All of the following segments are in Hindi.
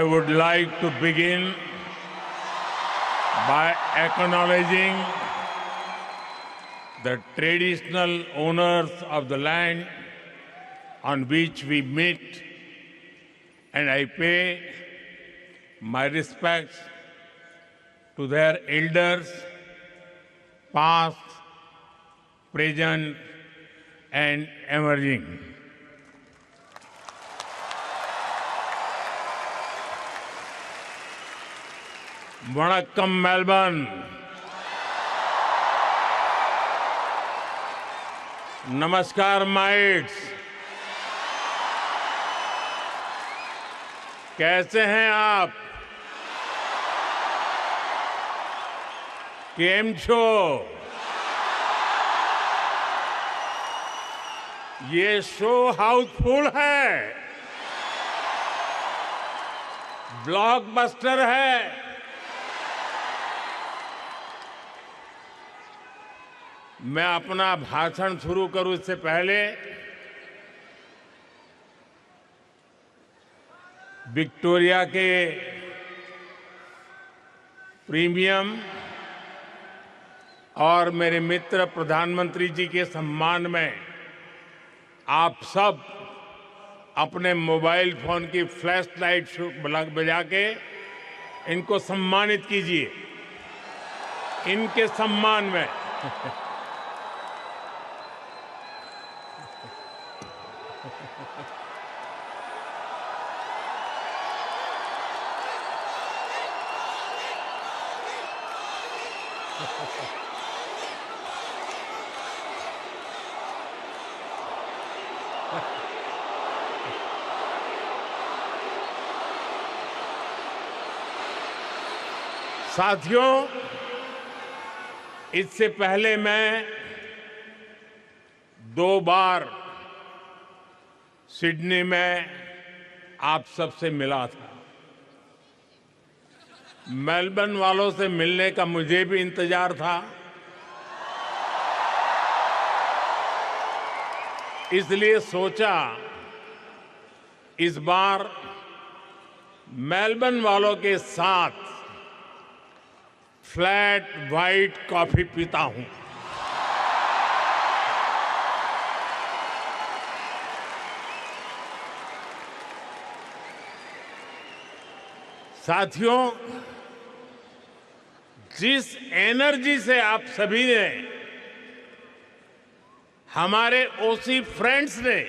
would like to begin by acknowledging the traditional owners of the land on which we meet, and I pay my respects to their elders, past, present, and emerging. Vanakkam, Melbourne. नमस्कार माइट्स, कैसे हैं आप? केम छो? ये शो हाउसफुल है, ब्लॉकबस्टर है। मैं अपना भाषण शुरू करूं इससे पहले विक्टोरिया के प्रीमियम और मेरे मित्र प्रधानमंत्री जी के सम्मान में आप सब अपने मोबाइल फोन की फ्लैश लाइट बजा के इनको सम्मानित कीजिए। इनके सम्मान में साथियों, इससे पहले मैं 2 बार सिडनी में आप सबसे मिला था। मेलबर्न वालों से मिलने का मुझे भी इंतजार था, इसलिए सोचा इस बार मेलबर्न वालों के साथ फ्लैट व्हाइट कॉफी पीता हूं। साथियों, जिस एनर्जी से आप सभी ने, हमारे ओसी फ्रेंड्स ने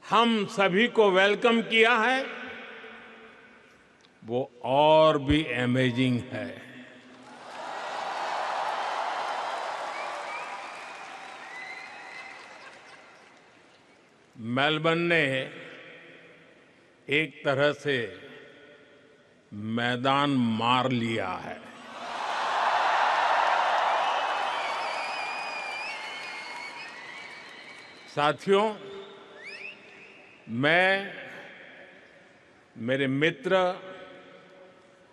हम सभी को वेलकम किया है, वो और भी अमेजिंग है। मेलबर्न ने एक तरह से मैदान मार लिया है। साथियों, मैं मेरे मित्र,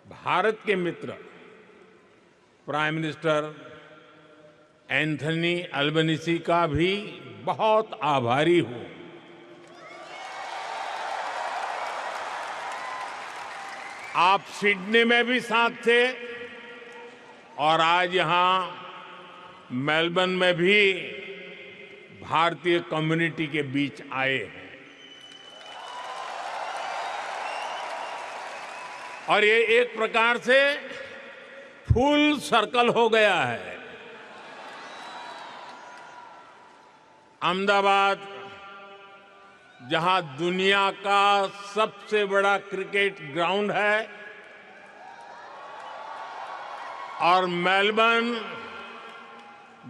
भारत के मित्र प्राइम मिनिस्टर एंथनी अल्बनीज़ी का भी बहुत आभारी हूं। आप सिडनी में भी साथ थे और आज यहां मेलबर्न में भी भारतीय कम्युनिटी के बीच आए हैं। और ये एक प्रकार से फुल सर्कल हो गया है। अहमदाबाद, जहां दुनिया का सबसे बड़ा क्रिकेट ग्राउंड है, और मेलबर्न,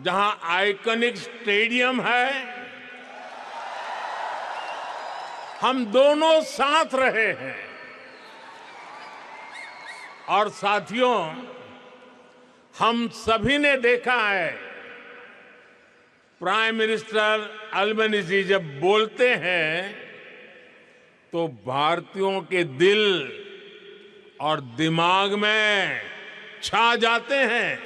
जहां आइकॉनिक स्टेडियम है, हम दोनों साथ रहे हैं। और साथियों, हम सभी ने देखा है, प्राइम मिनिस्टर अल्बनीज़ी जब बोलते हैं तो भारतीयों के दिल और दिमाग में छा जाते हैं।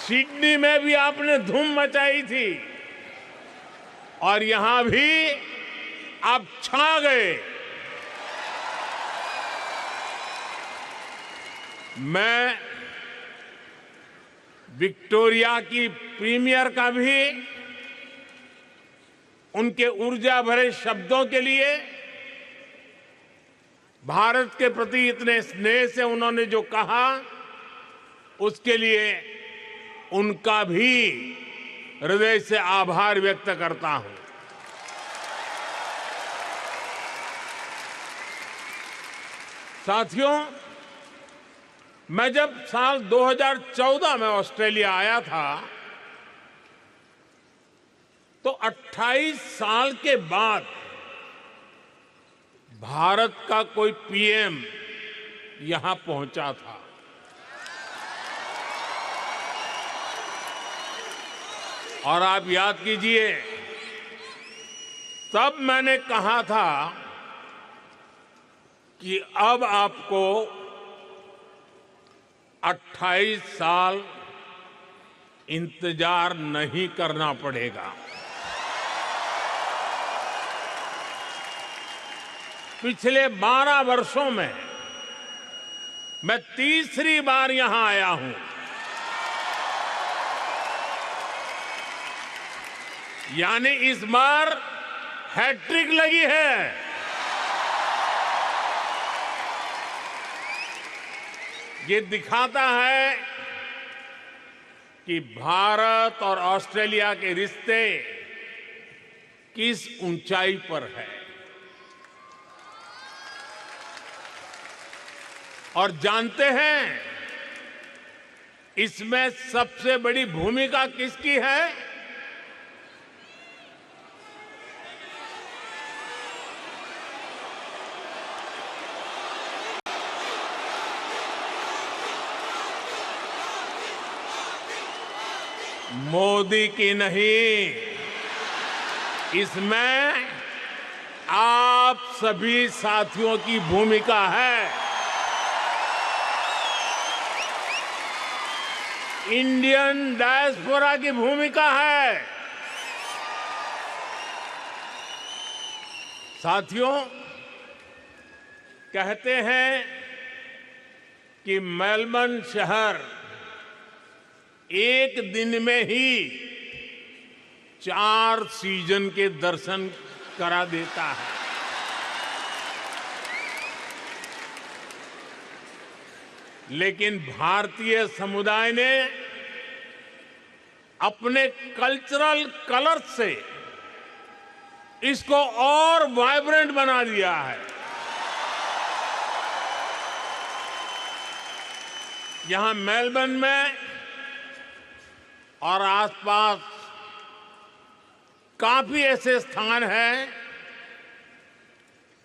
सिडनी में भी आपने धूम मचाई थी। और यहां भी आप छा गए। मैं विक्टोरिया की प्रीमियर का भी उनके ऊर्जा भरे शब्दों के लिए, भारत के प्रति इतने स्नेह से उन्होंने जो कहा, उसके लिए उनका भी हृदय से आभार व्यक्त करता हूं। साथियों, मैं जब साल 2014 में ऑस्ट्रेलिया आया था, तो 28 साल के बाद भारत का कोई पीएम यहां पहुंचा था। और आप याद कीजिए, तब मैंने कहा था कि अब आपको 28 साल इंतजार नहीं करना पड़ेगा। पिछले 12 वर्षों में मैं तीसरी बार यहां आया हूं। यानी इस बार हैट्रिक लगी है। ये दिखाता है कि भारत और ऑस्ट्रेलिया के रिश्ते किस ऊंचाई पर है। और जानते हैं, इसमें सबसे बड़ी भूमिका किसकी है? मोदी की नहीं, इसमें आप सभी साथियों की भूमिका है। इंडियन डायस्पोरा की भूमिका है। साथियों, कहते हैं कि मेलबर्न शहर एक दिन में ही 4 सीजन के दर्शन करा देता है। लेकिन भारतीय समुदाय ने अपने कल्चरल कलर से इसको और वाइब्रेंट बना दिया है। यहां मेलबर्न में और आसपास काफी ऐसे स्थान हैं,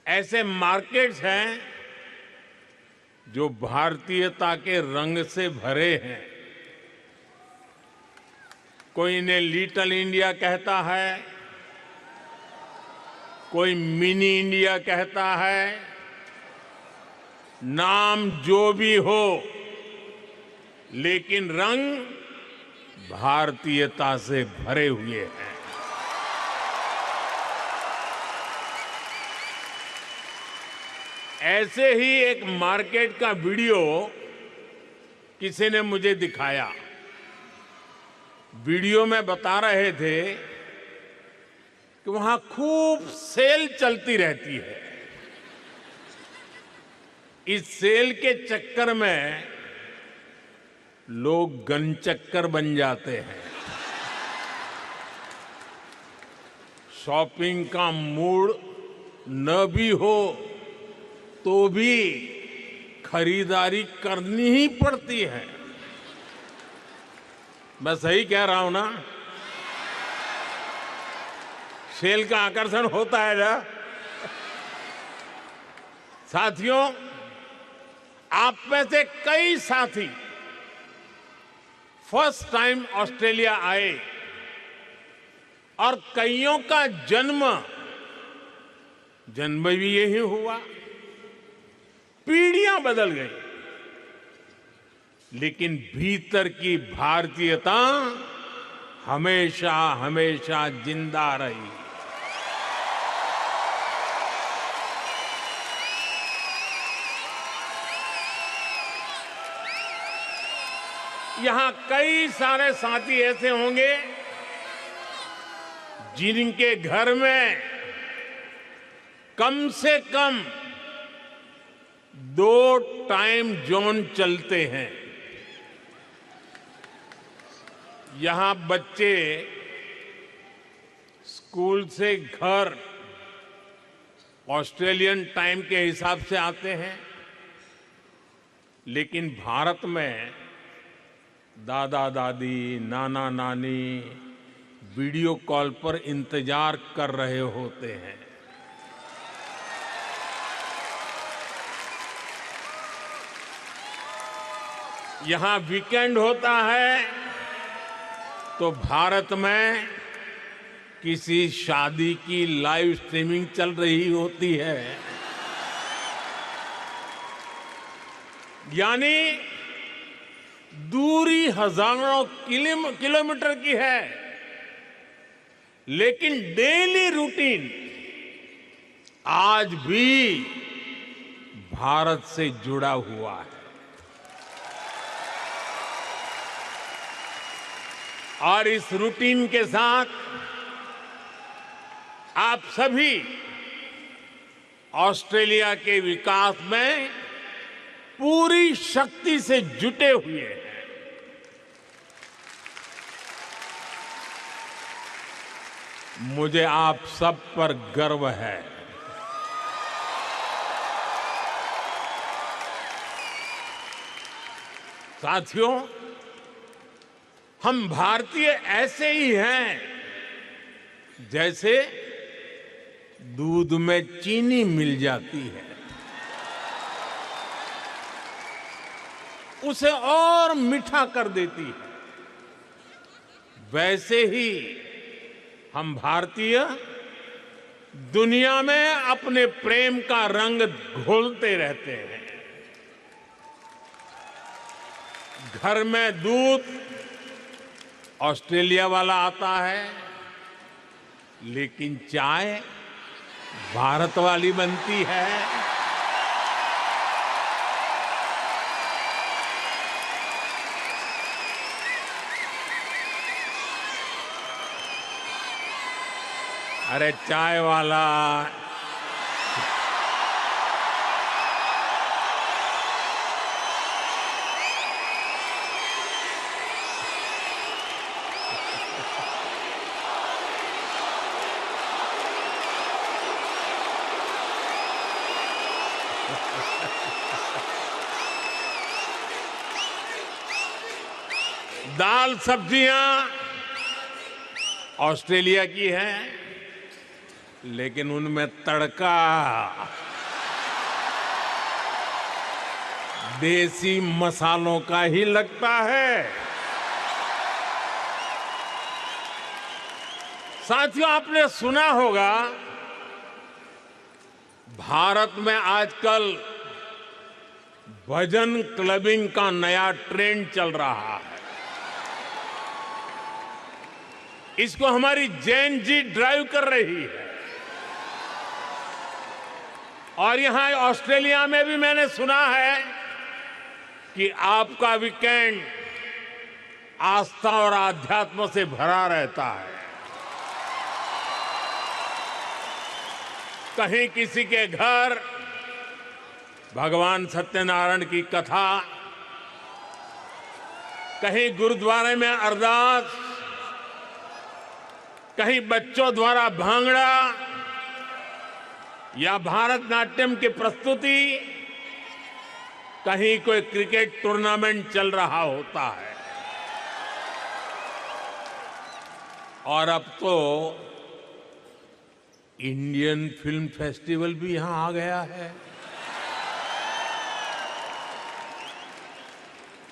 ऐसे मार्केट्स हैं जो भारतीयता के रंग से भरे हैं। कोई इन्हें लिटिल इंडिया कहता है, कोई मिनी इंडिया कहता है। नाम जो भी हो, लेकिन रंग भारतीयता से भरे हुए हैं। ऐसे ही एक मार्केट का वीडियो किसी ने मुझे दिखाया। वीडियो में बता रहे थे कि वहां खूब सेल चलती रहती है। इस सेल के चक्कर में लोग गनचक्कर बन जाते हैं। शॉपिंग का मूड न भी हो तो भी खरीदारी करनी ही पड़ती है। मैं सही कह रहा हूं ना? सेल का आकर्षण होता है ना? साथियों, आप में से कई साथी फर्स्ट टाइम ऑस्ट्रेलिया आए और कईयों का जन्म भी यही हुआ। पीढ़ियां बदल गई, लेकिन भीतर की भारतीयता हमेशा हमेशा जिंदा रही। यहां कई सारे साथी ऐसे होंगे जिनके घर में कम से कम 2 टाइम जोन चलते हैं। यहां बच्चे स्कूल से घर ऑस्ट्रेलियन टाइम के हिसाब से आते हैं, लेकिन भारत में दादा दादी, नाना नानी वीडियो कॉल पर इंतजार कर रहे होते हैं। यहां वीकेंड होता है तो भारत में किसी शादी की लाइव स्ट्रीमिंग चल रही होती है। यानी दूरी हजारों किलोमीटर की है, लेकिन डेली रूटीन आज भी भारत से जुड़ा हुआ है। और इस रूटीन के साथ आप सभी ऑस्ट्रेलिया के विकास में पूरी शक्ति से जुटे हुए हैं। मुझे आप सब पर गर्व है। साथियों, हम भारतीय ऐसे ही हैं जैसे दूध में चीनी मिल जाती है, उसे और मीठा कर देती है। वैसे ही हम भारतीय दुनिया में अपने प्रेम का रंग घोलते रहते हैं। घर में दूध ऑस्ट्रेलिया वाला आता है, लेकिन चाय भारत वाली बनती है। अरे चाय वाला दाल सब्जियां ऑस्ट्रेलिया की हैं, लेकिन उनमें तड़का देसी मसालों का ही लगता है। साथियों, आपने सुना होगा भारत में आजकल भजन क्लबिंग का नया ट्रेंड चल रहा है। इसको हमारी जेन जी ड्राइव कर रही है। और यहां ऑस्ट्रेलिया में भी मैंने सुना है कि आपका वीकेंड आस्था और आध्यात्म से भरा रहता है। कहीं किसी के घर भगवान सत्यनारायण की कथा, कहीं गुरुद्वारे में अरदास, कहीं बच्चों द्वारा भांगड़ा या भारतनाट्यम की प्रस्तुति, कहीं कोई क्रिकेट टूर्नामेंट चल रहा होता है। और अब तो इंडियन फिल्म फेस्टिवल भी यहां आ गया है।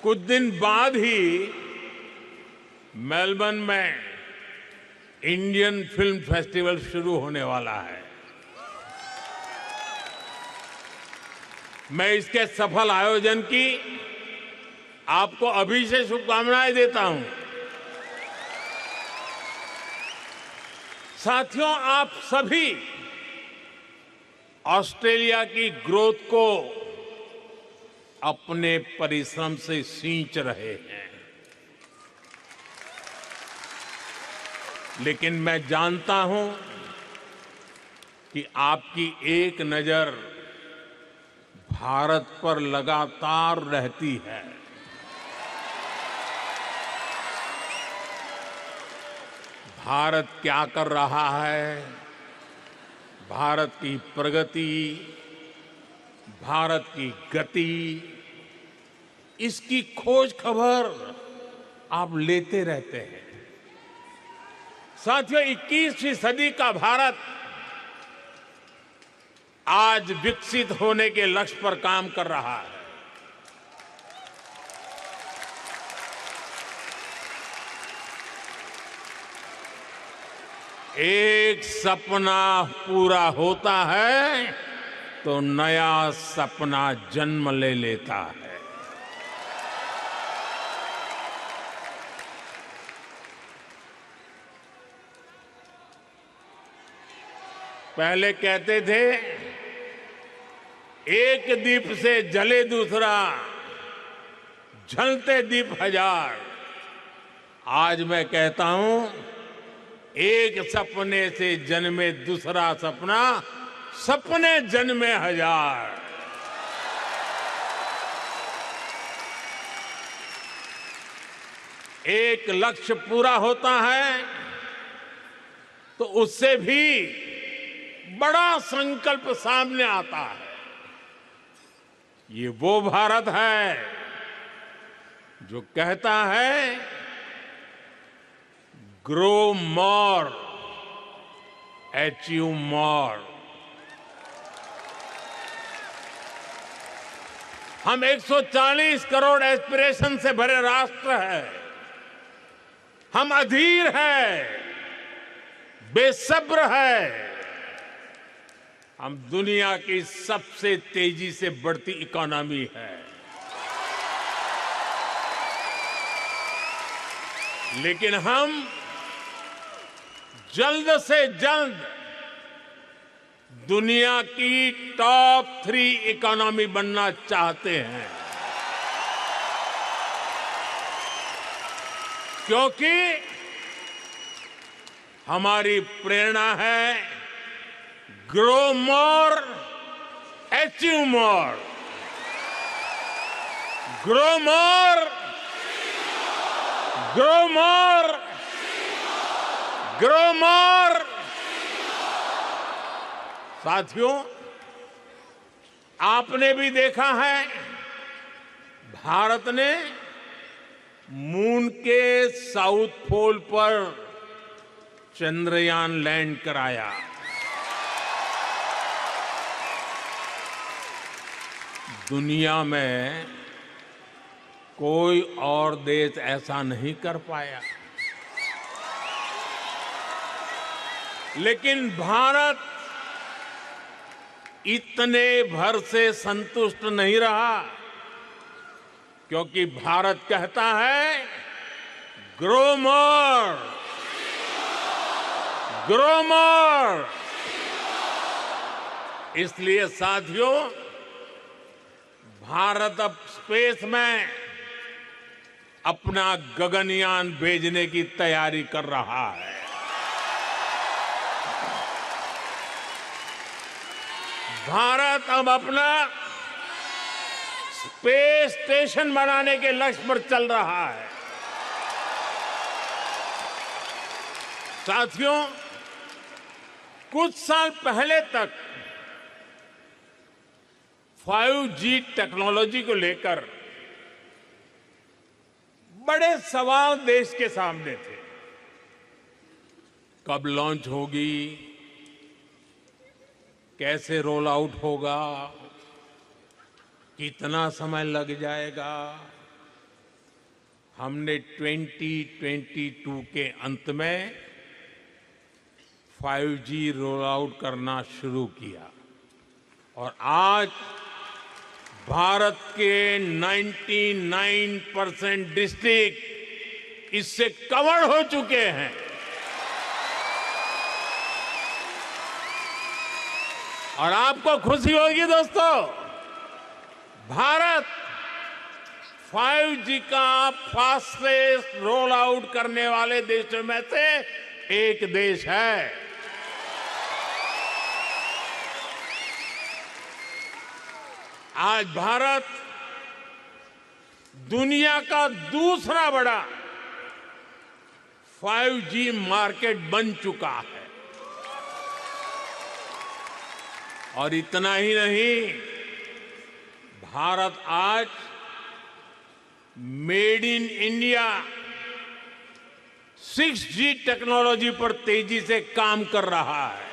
कुछ दिन बाद ही मेलबर्न में इंडियन फिल्म फेस्टिवल शुरू होने वाला है। मैं इसके सफल आयोजन की आपको अभी से शुभकामनाएं देता हूं। साथियों, आप सभी ऑस्ट्रेलिया की ग्रोथ को अपने परिश्रम से सींच रहे हैं। लेकिन मैं जानता हूं कि आपकी एक नजर भारत पर लगातार रहती है। भारत क्या कर रहा है, भारत की प्रगति, भारत की गति, इसकी खोज खबर आप लेते रहते हैं। साथियों, 21वीं सदी का भारत आज विकसित होने के लक्ष्य पर काम कर रहा है। एक सपना पूरा होता है तो नया सपना जन्म ले लेता है। पहले कहते थे एक दीप से जले दूसरा, जलते दीप हजार। आज मैं कहता हूं एक सपने से जन्मे दूसरा सपना, सपने जन्मे हजार। एक लक्ष्य पूरा होता है तो उससे भी बड़ा संकल्प सामने आता है। ये वो भारत है जो कहता है ग्रो मोर, अचीव मोर। हम 140 करोड़ एस्पिरेशन से भरे राष्ट्र है। हम अधीर है, बेसब्र है। हम दुनिया की सबसे तेजी से बढ़ती इकोनॉमी है, लेकिन हम जल्द से जल्द दुनिया की टॉप 3 इकोनॉमी बनना चाहते हैं, क्योंकि हमारी प्रेरणा है grow more, achieve more. Grow more, grow more, grow more. साथियों, आपने भी देखा है भारत ने मून के साउथ पोल पर चंद्रयान लैंड कराया। दुनिया में कोई और देश ऐसा नहीं कर पाया, लेकिन भारत इतने भर से संतुष्ट नहीं रहा, क्योंकि भारत कहता है ग्रो मोर, ग्रो मोर। इसलिए साथियों, भारत अब स्पेस में अपना गगनयान भेजने की तैयारी कर रहा है। भारत अब अपना स्पेस स्टेशन बनाने के लक्ष्य पर चल रहा है। साथियों, कुछ साल पहले तक 5G टेक्नोलॉजी को लेकर बड़े सवाल देश के सामने थे। कब लॉन्च होगी, कैसे रोल आउट होगा, कितना समय लग जाएगा। हमने 2022 के अंत में 5G रोल आउट करना शुरू किया और आज भारत के 99% डिस्ट्रिक्ट इससे कवर हो चुके हैं। और आपको खुशी होगी दोस्तों, भारत 5G का फास्टेस्ट रोल आउट करने वाले देशों में से एक देश है। आज भारत दुनिया का दूसरा बड़ा 5G मार्केट बन चुका है। और इतना ही नहीं, भारत आज made in India 6G technology पर तेजी से काम कर रहा है।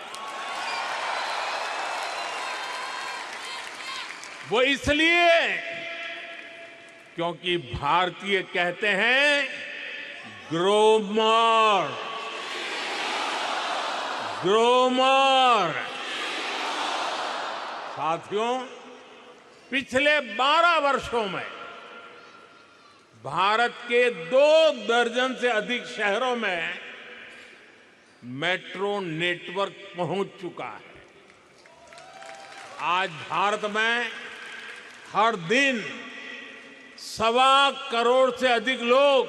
वो इसलिए क्योंकि भारतीय कहते हैं ग्रो मोर, ग्रो मोर। साथियों, पिछले 12 वर्षों में भारत के 2 दर्जन से अधिक शहरों में मेट्रो नेटवर्क पहुंच चुका है। आज भारत में हर दिन 1.25 करोड़ से अधिक लोग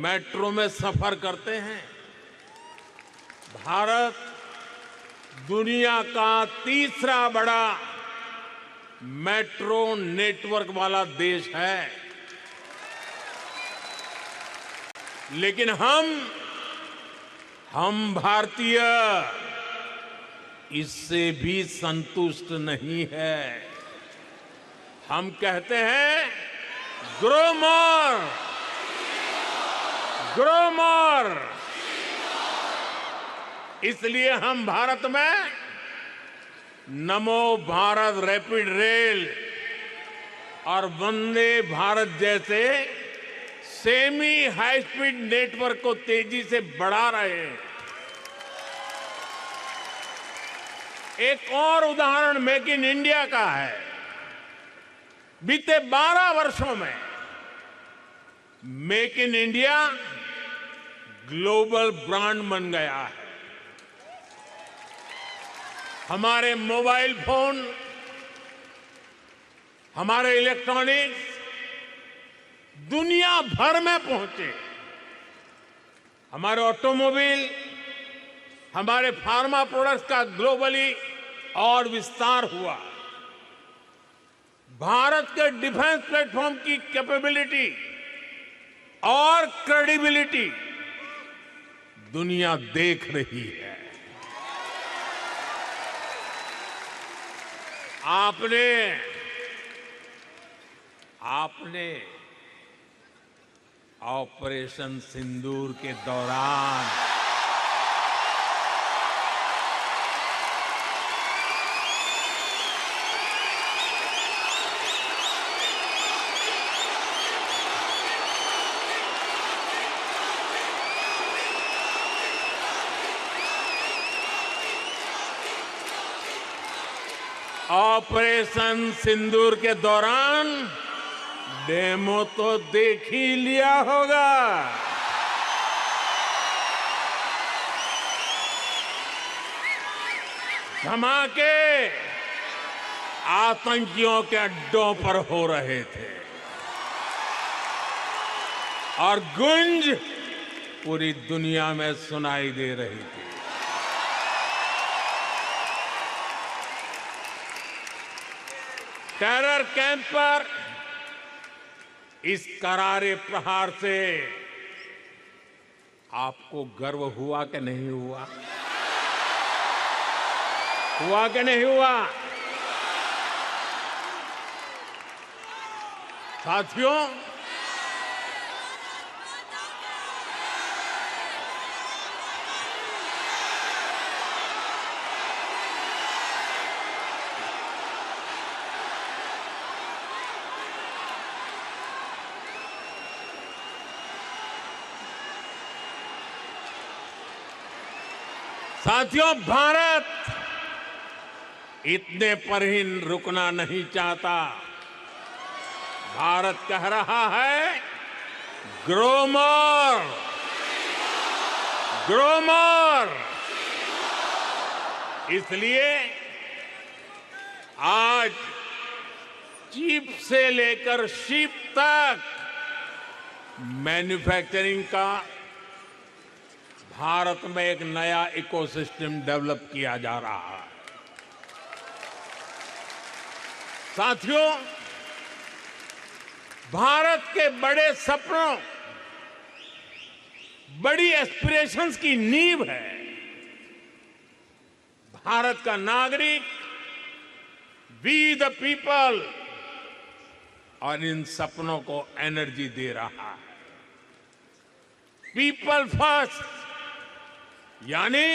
मेट्रो में सफर करते हैं। भारत दुनिया का तीसरा बड़ा मेट्रो नेटवर्क वाला देश है। लेकिन हम भारतीय इससे भी संतुष्ट नहीं है। हम कहते हैं ग्रो मोर, ग्रो मोर। इसलिए हम भारत में नमो भारत रैपिड रेल और वंदे भारत जैसे सेमी हाई स्पीड नेटवर्क को तेजी से बढ़ा रहे हैं। एक और उदाहरण मेक इन इंडिया का है। बीते 12 वर्षों में make in India global brand बन गया है। हमारे मोबाइल फोन, हमारे इलेक्ट्रॉनिक्स दुनिया भर में पहुंचे। हमारे ऑटोमोबाइल, हमारे फार्मा प्रोडक्ट्स का ग्लोबली और विस्तार हुआ। भारत के डिफेंस प्लेटफॉर्म की कैपेबिलिटी और क्रेडिबिलिटी दुनिया देख रही है। आपने ऑपरेशन सिंदूर के दौरान डेमो तो देख ही लिया होगा। धमाके आतंकियों के अड्डों पर हो रहे थे और गूंज पूरी दुनिया में सुनाई दे रही थी। टेरर कैंप पर इस करारे प्रहार से आपको गर्व हुआ कि नहीं हुआ? हुआ कि नहीं हुआ? साथियों, भारत इतने पर ही रुकना नहीं चाहता। भारत कह रहा है ग्रो मोर, ग्रो मोर। इसलिए आज चिप से लेकर शिप तक मैन्युफैक्चरिंग का भारत में एक नया इकोसिस्टम डेवलप किया जा रहा है। साथियों, भारत के बड़े सपनों, बड़ी एस्पिरेशंस की नींव है भारत का नागरिक, वी द पीपल, और इन सपनों को एनर्जी दे रहा है। पीपल फर्स्ट, यानी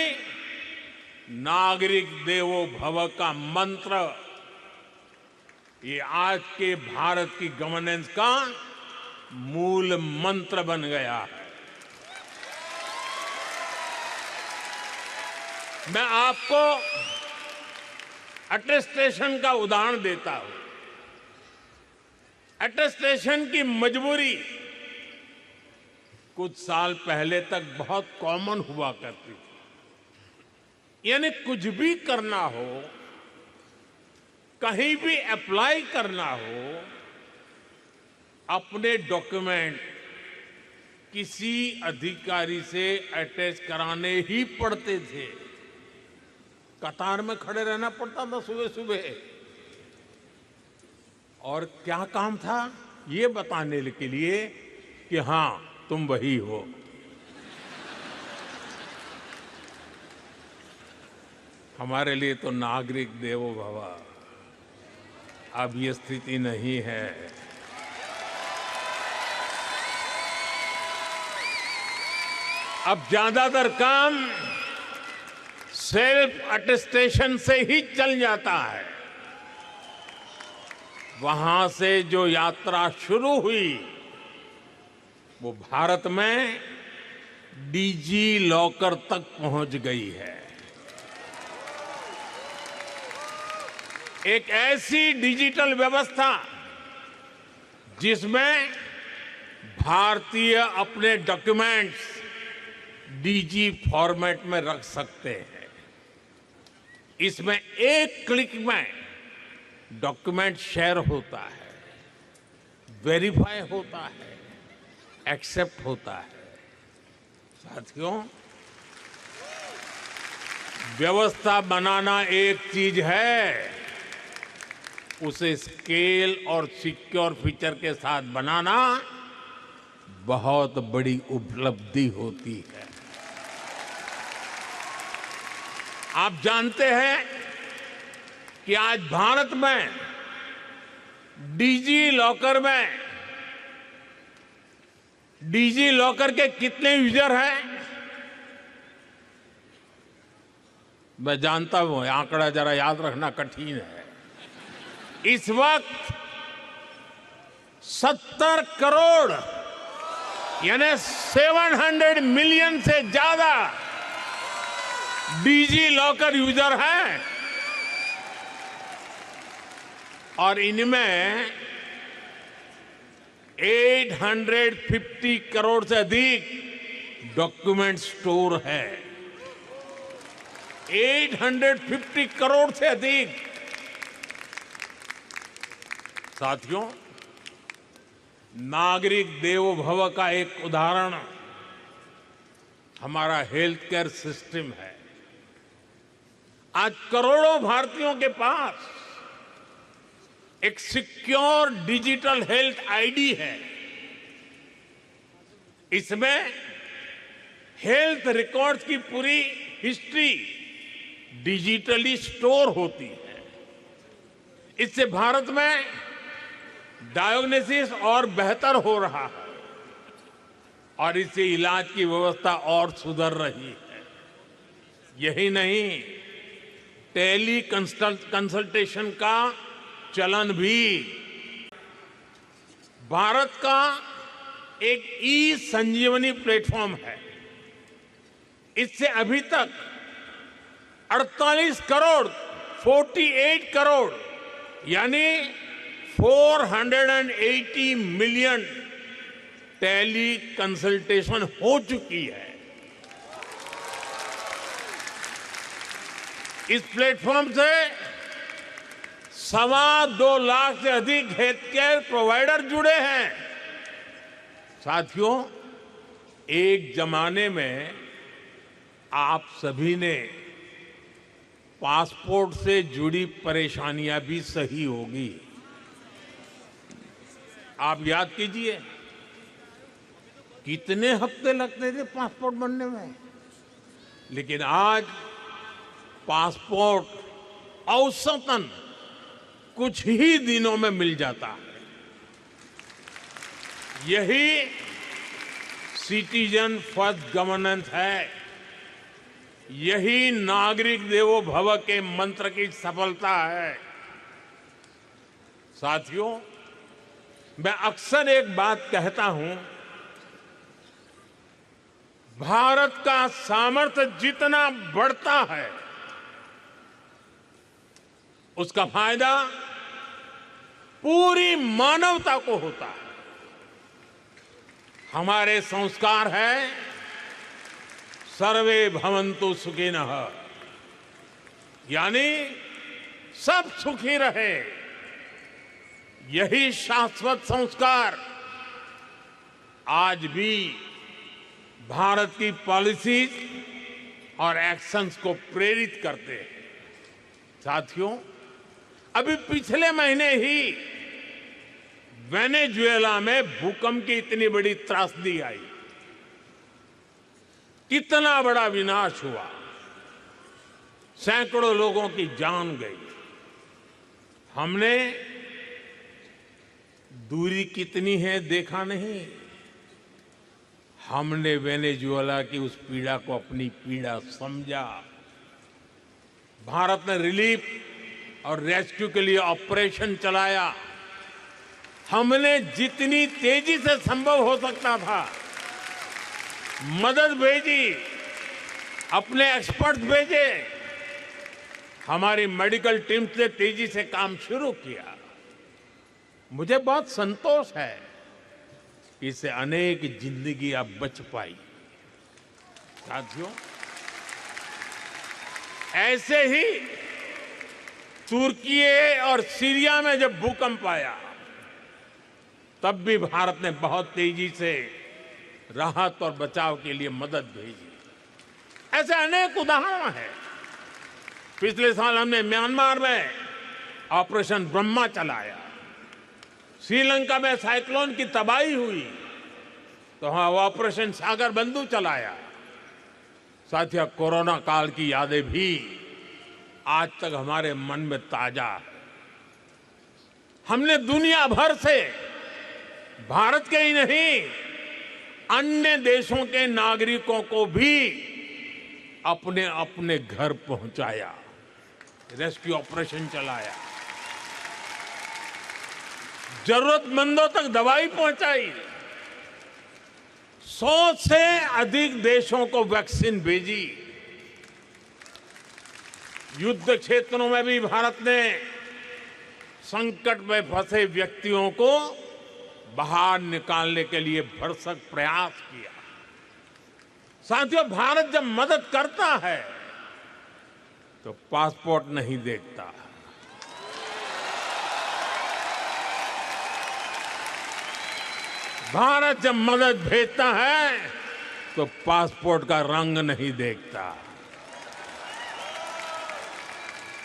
नागरिक देवो भव का मंत्र, ये आज के भारत की गवर्नेंस का मूल मंत्र बन गया है। मैं आपको अटेस्टेशन का उदाहरण देता हूं। अटेस्टेशन की मजबूरी कुछ साल पहले तक बहुत कॉमन हुआ करती थी। यानी कुछ भी करना हो, कहीं भी अप्लाई करना हो, अपने डॉक्यूमेंट किसी अधिकारी से अटैच कराने ही पड़ते थे। कतार में खड़े रहना पड़ता था सुबह सुबह, और क्या काम था? ये बताने के लिए कि हां, तुम वही हो। हमारे लिए तो नागरिक देवो भव अब ये स्थिति नहीं है। अब ज्यादातर काम सेल्फ अटेस्टेशन से ही चल जाता है। वहां से जो यात्रा शुरू हुई वो भारत में डीजी लॉकर तक पहुंच गई है। एक ऐसी डिजिटल व्यवस्था जिसमें भारतीय अपने डॉक्यूमेंट्स डीजी फॉर्मेट में रख सकते हैं। इसमें एक क्लिक में डॉक्यूमेंट शेयर होता है, वेरीफाई होता है, एक्सेप्ट होता है। साथियों, व्यवस्था बनाना एक चीज है, उसे स्केल और सिक्योर फीचर के साथ बनाना बहुत बड़ी उपलब्धि होती है। आप जानते हैं कि आज भारत में डिजी लॉकर के कितने यूजर हैं? मैं जानता हूं आंकड़ा जरा याद रखना कठिन है। इस वक्त 70 करोड़ यानी 700 मिलियन से ज्यादा डिजी लॉकर यूजर हैं, और इनमें 850 करोड़ से अधिक डॉक्यूमेंट स्टोर है। 850 करोड़ से अधिक। साथियों, नागरिक देवो भव का एक उदाहरण हमारा हेल्थ केयर सिस्टम है। आज करोड़ों भारतीयों के पास एक सिक्योर डिजिटल हेल्थ आईडी है। इसमें हेल्थ रिकॉर्ड्स की पूरी हिस्ट्री डिजिटली स्टोर होती है। इससे भारत में डायग्नोसिस और बेहतर हो रहा है, और इससे इलाज की व्यवस्था और सुधर रही है। यही नहीं, टेली कंसल्टेशन का चलन भी भारत का एक ई संजीवनी प्लेटफॉर्म है। इससे अभी तक 48 करोड़ यानी 480 मिलियन टेली कंसल्टेशन हो चुकी है। इस प्लेटफॉर्म से 2.25 लाख से अधिक हेल्थ केयर प्रोवाइडर जुड़े हैं। साथियों, एक जमाने में आप सभी ने पासपोर्ट से जुड़ी परेशानियां भी सही होगी। आप याद कीजिए, कितने हफ्ते लगते थे पासपोर्ट बनने में, लेकिन आज पासपोर्ट औसतन कुछ ही दिनों में मिल जाता है। यही सिटीजन फर्स्ट गवर्नेंस है, यही नागरिक देवो भव के मंत्र की सफलता है। साथियों, मैं अक्सर एक बात कहता हूं, भारत का सामर्थ्य जितना बढ़ता है उसका फायदा पूरी मानवता को होता है। हमारे संस्कार है सर्वे भवन्तु सुखिनः, यानी सब सुखी रहे। यही शाश्वत संस्कार आज भी भारत की पॉलिसीज और एक्शंस को प्रेरित करते हैं। साथियों, अभी पिछले महीने ही वेनेजुएला में भूकंप की इतनी बड़ी त्रासदी आई, कितना बड़ा विनाश हुआ, सैकड़ों लोगों की जान गई। हमने दूरी कितनी है देखा नहीं, हमने वेनेजुएला की उस पीड़ा को अपनी पीड़ा समझा। भारत ने रिलीफ और रेस्क्यू के लिए ऑपरेशन चलाया। हमने जितनी तेजी से संभव हो सकता था मदद भेजी, अपने एक्सपर्ट भेजे, हमारी मेडिकल टीम ने तेजी से काम शुरू किया। मुझे बहुत संतोष है कि इससे अनेक जिंदगियां बच पाई। साथियों, ऐसे ही तुर्की और सीरिया में जब भूकंप आया तब भी भारत ने बहुत तेजी से राहत और बचाव के लिए मदद भेजी। ऐसे अनेक उदाहरण हैं। पिछले साल हमने म्यांमार में ऑपरेशन ब्रह्मा चलाया। श्रीलंका में साइक्लोन की तबाही हुई तो वहां ऑपरेशन सागर बंधु चलाया। साथियों, कोरोना काल की यादें भी आज तक हमारे मन में ताजा है। हमने दुनिया भर से भारत के ही नहीं अन्य देशों के नागरिकों को भी अपने अपने घर पहुंचाया, रेस्क्यू ऑपरेशन चलाया, जरूरतमंदों तक दवाई पहुंचाई, 100 से अधिक देशों को वैक्सीन भेजी। युद्ध क्षेत्रों में भी भारत ने संकट में फंसे व्यक्तियों को बाहर निकालने के लिए भरसक प्रयास किया। साथियों, भारत जब मदद करता है तो पासपोर्ट नहीं देखता। भारत जब मदद भेजता है तो पासपोर्ट का रंग नहीं देखता।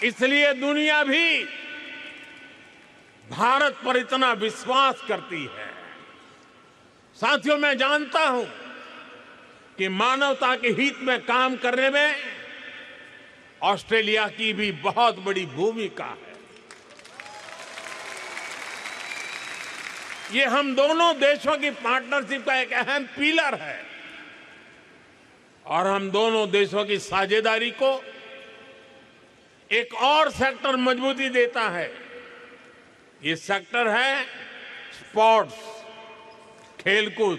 इसलिए दुनिया भी भारत पर इतना विश्वास करती है। साथियों, मैं जानता हूं कि मानवता के हित में काम करने में ऑस्ट्रेलिया की भी बहुत बड़ी भूमिका है। ये हम दोनों देशों की पार्टनरशिप का एक अहम पिलर है और हम दोनों देशों की साझेदारी को एक और सेक्टर मजबूती देता है। ये सेक्टर है स्पोर्ट्स, खेलकूद।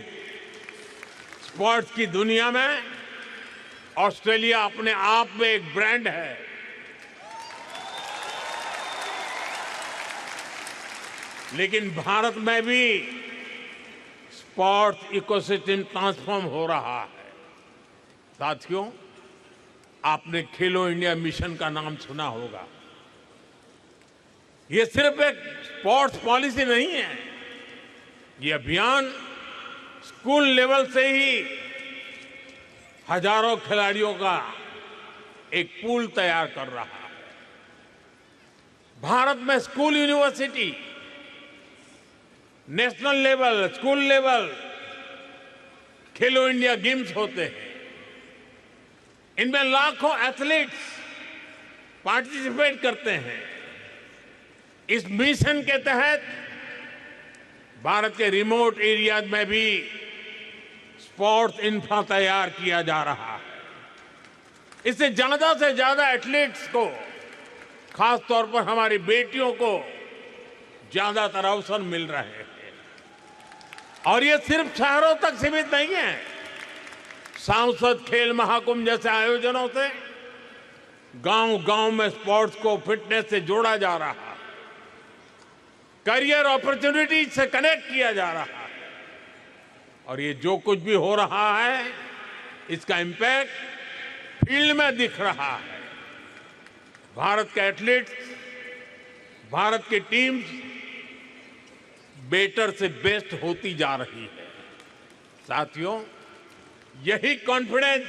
स्पोर्ट्स की दुनिया में ऑस्ट्रेलिया अपने आप में एक ब्रांड है। लेकिन भारत में भी स्पोर्ट्स इकोसिस्टम ट्रांसफॉर्म हो रहा है। साथियों, आपने खेलो इंडिया मिशन का नाम सुना होगा। ये सिर्फ एक स्पोर्ट्स पॉलिसी नहीं है, ये अभियान स्कूल लेवल से ही हजारों खिलाड़ियों का एक पूल तैयार कर रहा है। भारत में school university, national level, school level खेलो इंडिया गेम्स होते हैं। इनमें लाखों एथलीट्स पार्टिसिपेट करते हैं। इस मिशन के तहत भारत के रिमोट एरियाज में भी स्पोर्ट्स इंफ्रा तैयार किया जा रहा है। इससे ज्यादा से ज्यादा एथलीट्स को, खासतौर पर हमारी बेटियों को ज्यादातर अवसर मिल रहे हैं। और ये सिर्फ शहरों तक सीमित नहीं है। सांसद खेल महाकुंभ जैसे आयोजनों से गांव-गांव में स्पोर्ट्स को फिटनेस से जोड़ा जा रहा है, करियर अपॉर्चुनिटी से कनेक्ट किया जा रहा है। और ये जो कुछ भी हो रहा है, इसका इंपैक्ट फील्ड में दिख रहा है। भारत के एथलीट्स, भारत की टीम्स बेटर से बेस्ट होती जा रही है। साथियों, यही कॉन्फिडेंस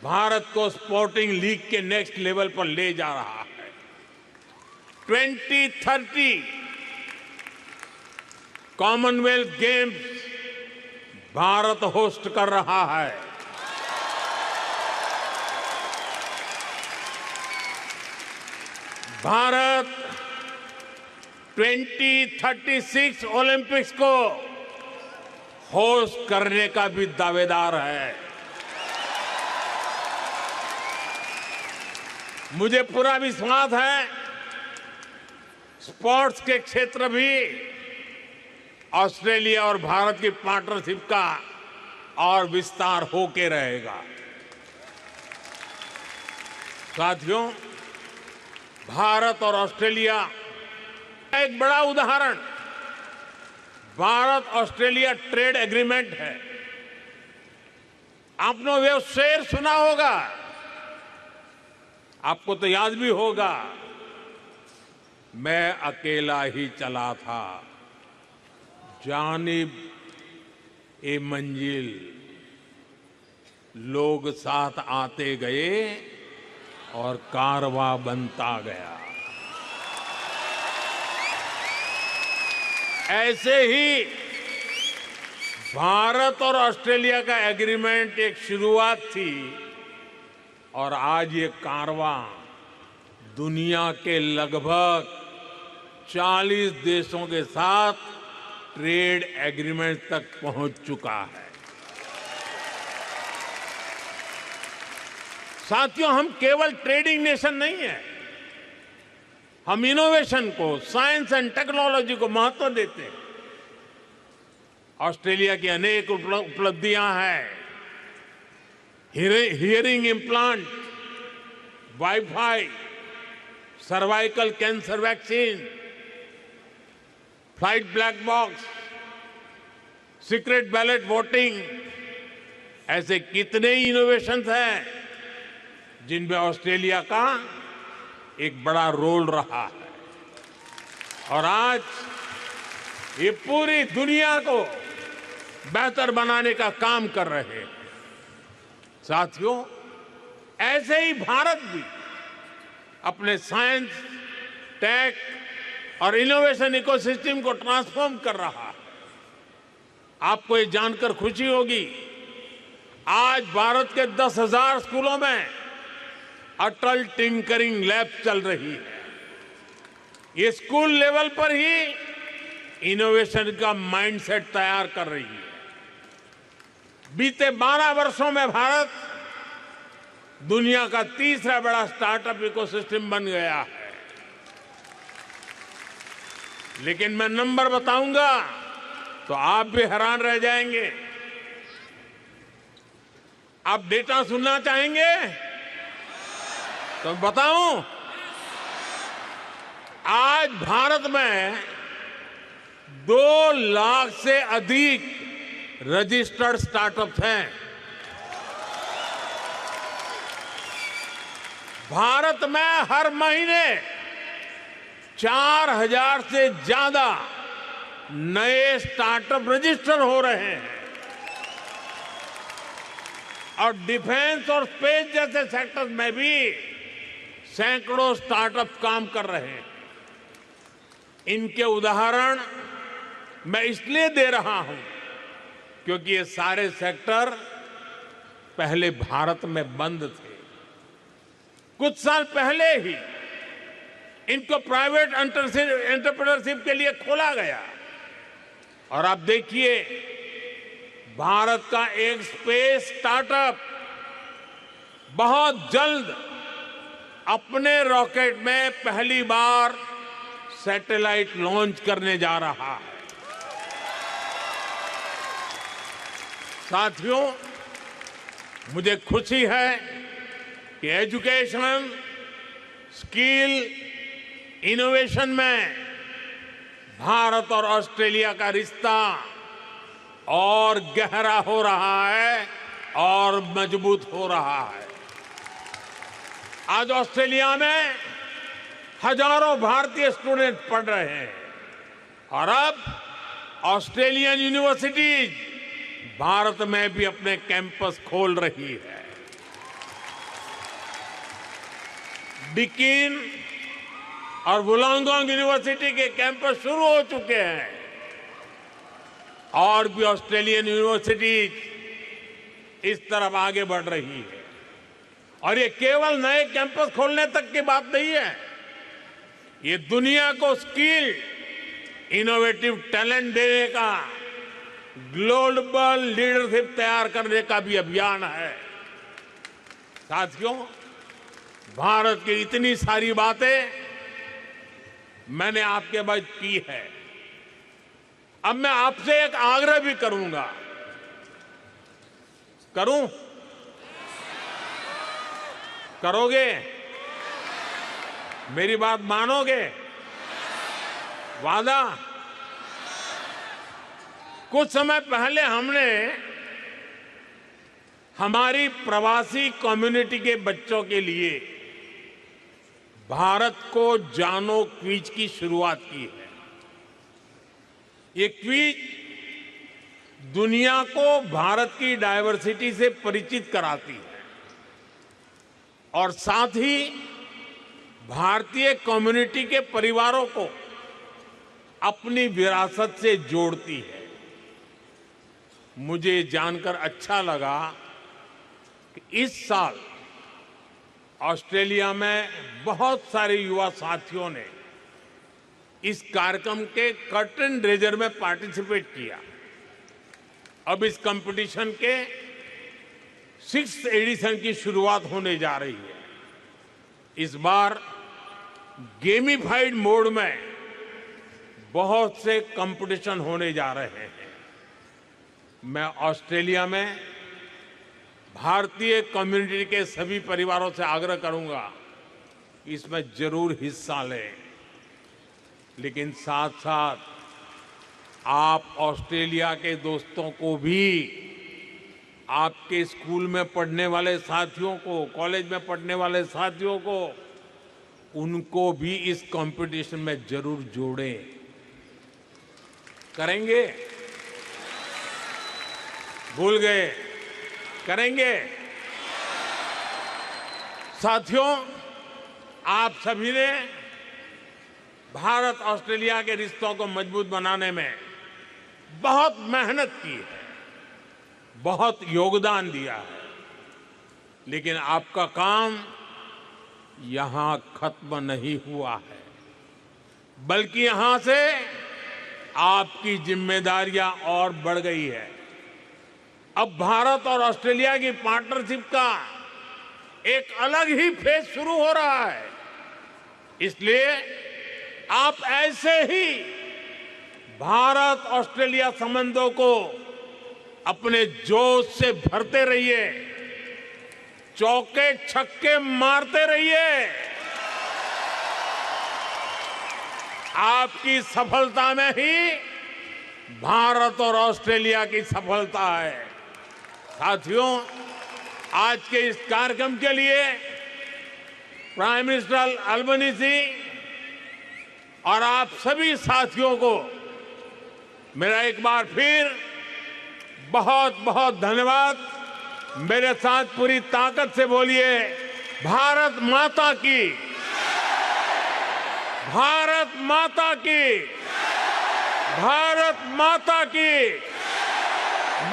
भारत को स्पोर्टिंग लीग के नेक्स्ट लेवल पर ले जा रहा है। 2030 कॉमनवेल्थ गेम्स भारत होस्ट कर रहा है। भारत 2036 ओलंपिक्स को होस्ट करने का भी दावेदार है। मुझे पूरा विश्वास है, स्पोर्ट्स के क्षेत्र भी ऑस्ट्रेलिया और भारत की पार्टनरशिप का और विस्तार होके रहेगा। साथियों, भारत और ऑस्ट्रेलिया एक बड़ा उदाहरण भारत ऑस्ट्रेलिया ट्रेड एग्रीमेंट है। आपने वो शेर सुना होगा, आपको तो याद भी होगा, मैं अकेला ही चला था, जानिब ए मंजिल, लोग साथ आते गए और कारवां बनता गया। ऐसे ही भारत और ऑस्ट्रेलिया का एग्रीमेंट एक शुरुआत थी और आज ये कारवां दुनिया के लगभग 40 देशों के साथ ट्रेड एग्रीमेंट तक पहुंच चुका है। साथियों, हम केवल ट्रेडिंग नेशन नहीं है, हम इनोवेशन को, साइंस एंड टेक्नोलॉजी को महत्व देते हैं। ऑस्ट्रेलिया की अनेक उपलब्धियां हैं। Hearing implant, wifi, cervical cancer vaccine, flight black box, secret ballot voting, ऐसे कितने ही इनोवेशंस हैं जिनमें ऑस्ट्रेलिया का एक बड़ा रोल रहा है। और आज ये पूरी दुनिया को बेहतर बनाने का काम कर रहे हैं। साथियों, ऐसे ही भारत भी अपने साइंस, टेक और इनोवेशन इकोसिस्टम को ट्रांसफॉर्म कर रहा है। आपको ये जानकर खुशी होगी, आज भारत के 10,000 स्कूलों में अटल टिंकरिंग लैब चल रही है। ये स्कूल लेवल पर ही इनोवेशन का माइंडसेट तैयार कर रही है। बीते 12 वर्षों में भारत दुनिया का तीसरा बड़ा स्टार्टअप इकोसिस्टम बन गया है। लेकिन मैं नंबर बताऊंगा तो आप भी हैरान रह जाएंगे। आप डेटा सुनना चाहेंगे तो बताऊं, आज भारत में 2 लाख से अधिक रजिस्टर्ड स्टार्टअप्स हैं। भारत में हर महीने 4,000 से ज्यादा नए स्टार्टअप रजिस्टर हो रहे हैं। और डिफेंस और स्पेस जैसे सेक्टर्स में भी सैकड़ों स्टार्टअप काम कर रहे हैं। इनके उदाहरण मैं इसलिए दे रहा हूं क्योंकि ये सारे सेक्टर पहले भारत में बंद थे। कुछ साल पहले ही इनको प्राइवेट एंटरप्रेन्योरशिप के लिए खोला गया और आप देखिए भारत का एक स्पेस स्टार्टअप बहुत जल्द अपने रॉकेट में पहली बार सैटेलाइट लॉन्च करने जा रहा है। साथियों, मुझे खुशी है कि एजुकेशन, स्किल, इनोवेशन में भारत और ऑस्ट्रेलिया का रिश्ता और गहरा हो रहा है और मजबूत हो रहा है। आज ऑस्ट्रेलिया में हजारों भारतीय स्टूडेंट पढ़ रहे हैं और अब ऑस्ट्रेलियन यूनिवर्सिटीज भारत में भी अपने कैंपस खोल रही है। डिकीन और वुलांगडोंग यूनिवर्सिटी के कैंपस शुरू हो चुके हैं और भी ऑस्ट्रेलियन यूनिवर्सिटीज इस तरफ आगे बढ़ रही है। और ये केवल नए कैंपस खोलने तक की बात नहीं है, ये दुनिया को स्किल, इनोवेटिव टैलेंट देने का, ग्लोबल लीडरशिप तैयार करने का भी अभियान है। साथियों, भारत की इतनी सारी बातें मैंने आपके बाद की है। अब मैं आपसे एक आग्रह भी करूंगा। करूं? करोगे? मेरी बात मानोगे? वादा? कुछ समय पहले हमने हमारी प्रवासी कम्युनिटी के बच्चों के लिए भारत को जानो क्विज की शुरुआत की है। ये क्विज दुनिया को भारत की डायवर्सिटी से परिचित कराती है और साथ ही भारतीय कम्युनिटी के परिवारों को अपनी विरासत से जोड़ती है। मुझे जानकर अच्छा लगा कि इस साल ऑस्ट्रेलिया में बहुत सारे युवा साथियों ने इस कार्यक्रम के कर्टन रेजर में पार्टिसिपेट किया। अब इस कंपटीशन के 6th एडिशन की शुरुआत होने जा रही है। इस बार गेमिफाइड मोड में बहुत से कंपटीशन होने जा रहे हैं। मैं ऑस्ट्रेलिया में भारतीय कम्युनिटी के सभी परिवारों से आग्रह करूंगा कि इसमें जरूर हिस्सा लें, लेकिन साथ साथ आप ऑस्ट्रेलिया के दोस्तों को भी, आपके स्कूल में पढ़ने वाले साथियों को, कॉलेज में पढ़ने वाले साथियों को, उनको भी इस कंपटीशन में जरूर जोड़ें। करेंगे? भूल गए? करेंगे? साथियों, आप सभी ने भारत ऑस्ट्रेलिया के रिश्तों को मजबूत बनाने में बहुत मेहनत की है, बहुत योगदान दिया है, लेकिन आपका काम यहां खत्म नहीं हुआ है, बल्कि यहां से आपकी जिम्मेदारियां और बढ़ गई है। अब भारत और ऑस्ट्रेलिया की पार्टनरशिप का एक अलग ही फेज शुरू हो रहा है। इसलिए आप ऐसे ही भारत ऑस्ट्रेलिया संबंधों को अपने जोश से भरते रहिए, चौके छक्के मारते रहिए। आपकी सफलता में ही भारत और ऑस्ट्रेलिया की सफलता है। साथियों, आज के इस कार्यक्रम के लिए प्राइम मिनिस्टर अल्बनीज़ी और आप सभी साथियों को मेरा एक बार फिर बहुत बहुत धन्यवाद मेरे साथ पूरी ताकत से बोलिए, भारत माता की, भारत माता की, भारत माता की,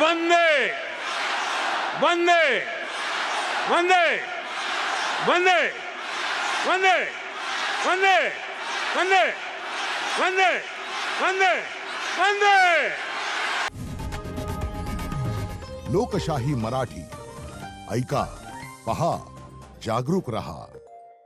वंदे वंदे वंदे वंदे वंदे वंदे वंदे वंदे वंदे वंदे। लोकशाही मराठी ऐका, पहा, जागरूक रहा।